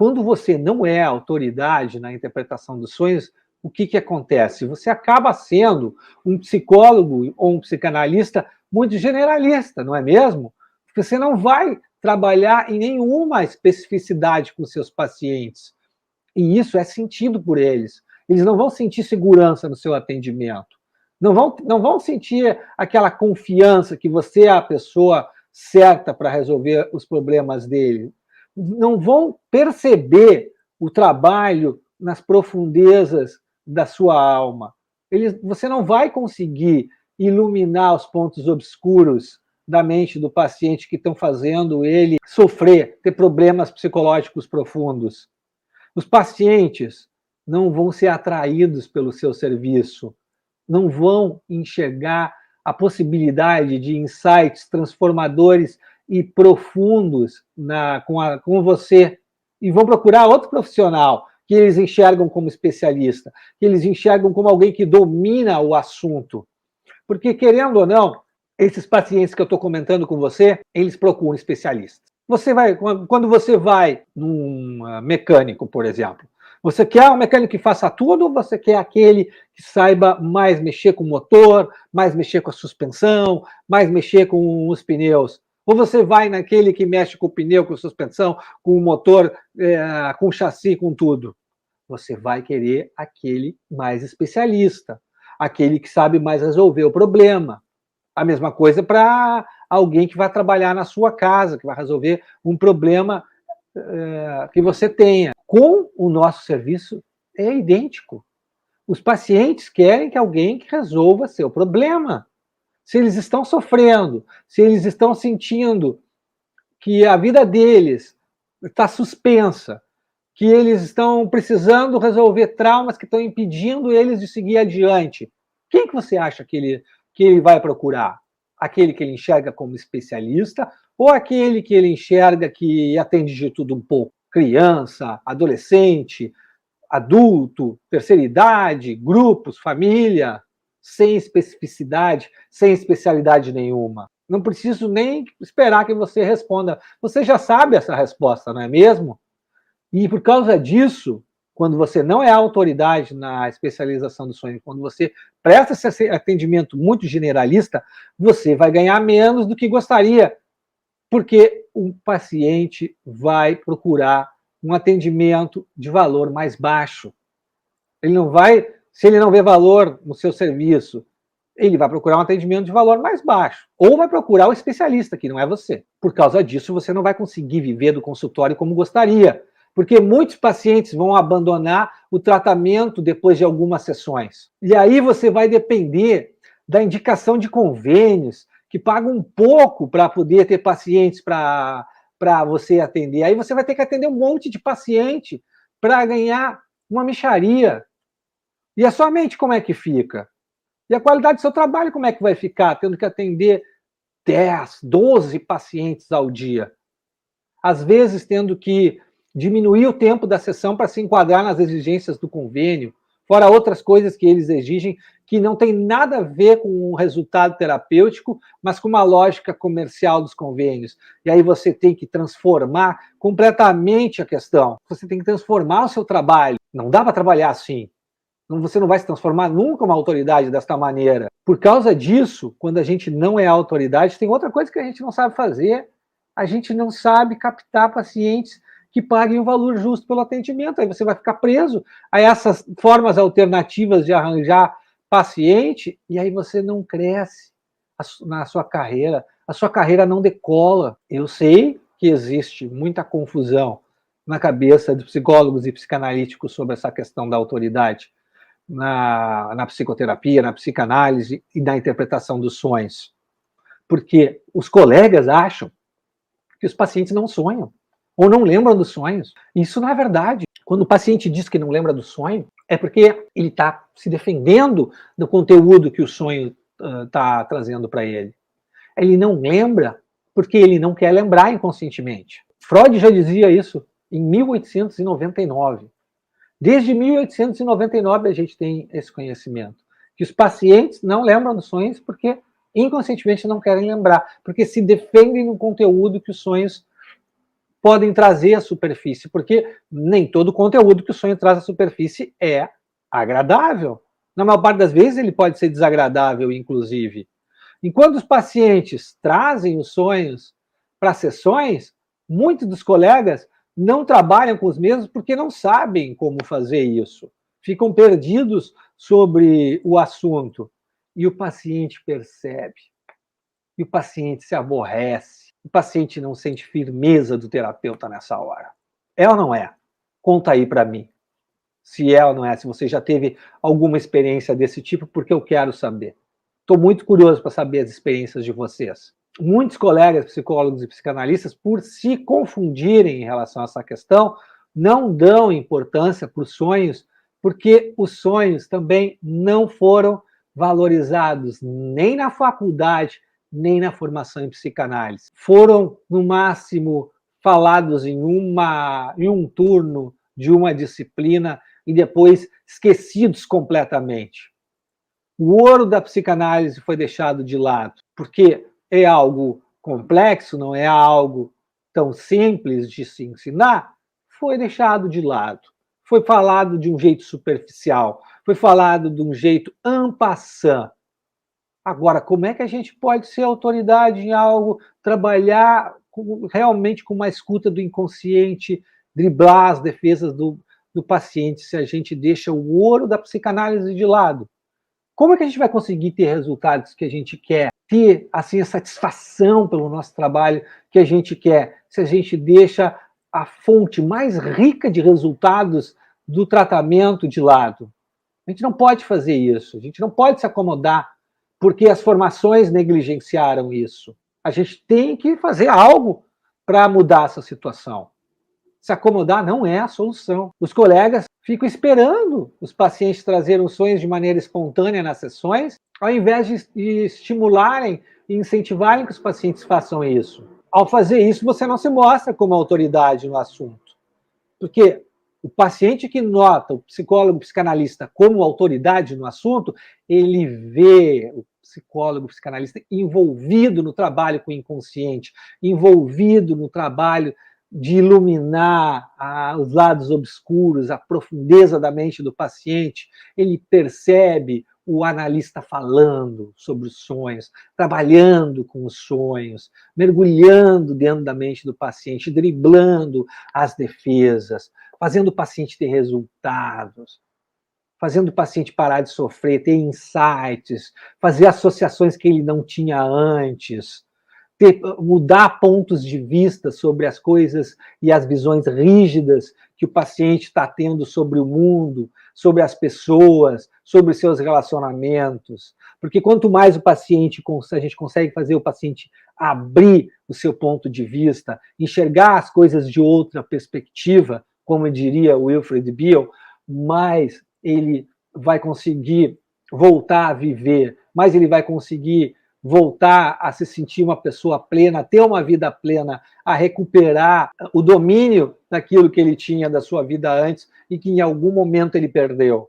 Quando você não é autoridade na interpretação dos sonhos, o que acontece? Você acaba sendo um psicólogo ou um psicanalista muito generalista, não é mesmo? Porque você não vai trabalhar em nenhuma especificidade com seus pacientes. E isso é sentido por eles. Eles não vão sentir segurança no seu atendimento. Não vão sentir aquela confiança que você é a pessoa certa para resolver os problemas dele. Não vão perceber o trabalho nas profundezas da sua alma. Você não vai conseguir iluminar os pontos obscuros da mente do paciente que estão fazendo ele sofrer, ter problemas psicológicos profundos. Os pacientes não vão ser atraídos pelo seu serviço, não vão enxergar a possibilidade de insights transformadores e profundos com você, e vão procurar outro profissional que eles enxergam como especialista, que eles enxergam como alguém que domina o assunto. Porque, querendo ou não, esses pacientes que eu estou comentando com você, eles procuram especialistas. Quando você vai num mecânico, por exemplo, você quer um mecânico que faça tudo ou você quer aquele que saiba mais mexer com o motor, mais mexer com a suspensão, mais mexer com os pneus? Ou você vai naquele que mexe com o pneu, com a suspensão, com o motor, com o chassi, com tudo? Você vai querer aquele mais especialista, aquele que sabe mais resolver o problema. A mesma coisa para alguém que vai trabalhar na sua casa, que vai resolver um problema que você tenha. Com o nosso serviço é idêntico. Os pacientes querem que alguém que resolva seu problema. Se eles estão sofrendo, se eles estão sentindo que a vida deles está suspensa, que eles estão precisando resolver traumas que estão impedindo eles de seguir adiante, quem que você acha que ele vai procurar? Aquele que ele enxerga como especialista ou aquele que ele enxerga que atende de tudo um pouco? Criança, adolescente, adulto, terceira idade, grupos, família, sem especificidade, sem especialidade nenhuma. Não preciso nem esperar que você responda. Você já sabe essa resposta, não é mesmo? E por causa disso, quando você não é autoridade na especialização do sonho, quando você presta esse atendimento muito generalista, você vai ganhar menos do que gostaria, porque o paciente vai procurar um atendimento de valor mais baixo. Ele não vai, se ele não vê valor no seu serviço, ele vai procurar um atendimento de valor mais baixo, ou vai procurar o especialista, que não é você. Por causa disso, você não vai conseguir viver do consultório como gostaria, porque muitos pacientes vão abandonar o tratamento depois de algumas sessões. E aí você vai depender da indicação de convênios, que pagam um pouco para poder ter pacientes para você atender. Aí você vai ter que atender um monte de paciente para ganhar uma mixaria. E a sua mente como é que fica? E a qualidade do seu trabalho como é que vai ficar, tendo que atender 10, 12 pacientes ao dia? Às vezes tendo que diminuir o tempo da sessão para se enquadrar nas exigências do convênio, fora outras coisas que eles exigem que não tem nada a ver com o resultado terapêutico, mas com uma lógica comercial dos convênios. E aí você tem que transformar completamente a questão. Você tem que transformar o seu trabalho. Não dá para trabalhar assim. Você não vai se transformar nunca uma autoridade desta maneira. Por causa disso, quando a gente não é autoridade, tem outra coisa que a gente não sabe fazer. A gente não sabe captar pacientes que paguem o valor justo pelo atendimento. Aí você vai ficar preso a essas formas alternativas de arranjar paciente, e aí você não cresce na sua carreira, a sua carreira não decola. Eu sei que existe muita confusão na cabeça de psicólogos e psicanalíticos sobre essa questão da autoridade na psicoterapia, na psicanálise e na interpretação dos sonhos. Porque os colegas acham que os pacientes não sonham ou não lembram dos sonhos. Isso não é verdade. Quando o paciente diz que não lembra do sonho, é porque ele está se defendendo do conteúdo que o sonho está trazendo para ele. Ele não lembra porque ele não quer lembrar inconscientemente. Freud já dizia isso em 1899. Desde 1899 a gente tem esse conhecimento, que os pacientes não lembram dos sonhos porque inconscientemente não querem lembrar, porque se defendem no conteúdo que os sonhos podem trazer à superfície, porque nem todo conteúdo que o sonho traz à superfície é agradável. Na maior parte das vezes ele pode ser desagradável, inclusive. Enquanto os pacientes trazem os sonhos para sessões, muitos dos colegas não trabalham com os mesmos porque não sabem como fazer isso. Ficam perdidos sobre o assunto. E o paciente percebe. E o paciente se aborrece. O paciente não sente firmeza do terapeuta nessa hora. É ou não é? Conta aí para mim. Se é ou não é, se você já teve alguma experiência desse tipo, porque eu quero saber. Estou muito curioso para saber as experiências de vocês. Muitos colegas psicólogos e psicanalistas, por se confundirem em relação a essa questão, não dão importância para os sonhos, porque os sonhos também não foram valorizados nem na faculdade, nem na formação em psicanálise. Foram, no máximo, falados em um turno de uma disciplina e depois esquecidos completamente. O ouro da psicanálise foi deixado de lado, porque é algo complexo, não é algo tão simples de se ensinar, foi deixado de lado. Foi falado de um jeito superficial, foi falado de um jeito en passant. Agora, como é que a gente pode ser autoridade em algo, trabalhar realmente com uma escuta do inconsciente, driblar as defesas do paciente, se a gente deixa o ouro da psicanálise de lado? Como é que a gente vai conseguir ter resultados que a gente quer? Ter, assim, a satisfação pelo nosso trabalho que a gente quer, se a gente deixa a fonte mais rica de resultados do tratamento de lado? A gente não pode fazer isso, a gente não pode se acomodar, porque as formações negligenciaram isso. A gente tem que fazer algo para mudar essa situação. Se acomodar não é a solução. Os colegas ficam esperando os pacientes trazerem os sonhos de maneira espontânea nas sessões, ao invés de estimularem e incentivarem que os pacientes façam isso. Ao fazer isso, você não se mostra como autoridade no assunto. Porque o paciente que nota o psicólogo, o psicanalista como autoridade no assunto, ele vê o psicólogo, o psicanalista envolvido no trabalho com o inconsciente, envolvido no trabalho de iluminar os lados obscuros, a profundeza da mente do paciente. Ele percebe o analista falando sobre os sonhos, trabalhando com os sonhos, mergulhando dentro da mente do paciente, driblando as defesas, fazendo o paciente ter resultados, fazendo o paciente parar de sofrer, ter insights, fazer associações que ele não tinha antes, mudar pontos de vista sobre as coisas e as visões rígidas que o paciente está tendo sobre o mundo, sobre as pessoas, sobre seus relacionamentos. Porque quanto mais a gente consegue fazer o paciente abrir o seu ponto de vista, enxergar as coisas de outra perspectiva, como diria o Wilfred Biel, mais ele vai conseguir voltar a viver, mais ele vai conseguir voltar a se sentir uma pessoa plena, ter uma vida plena, a recuperar o domínio daquilo que ele tinha da sua vida antes e que em algum momento ele perdeu.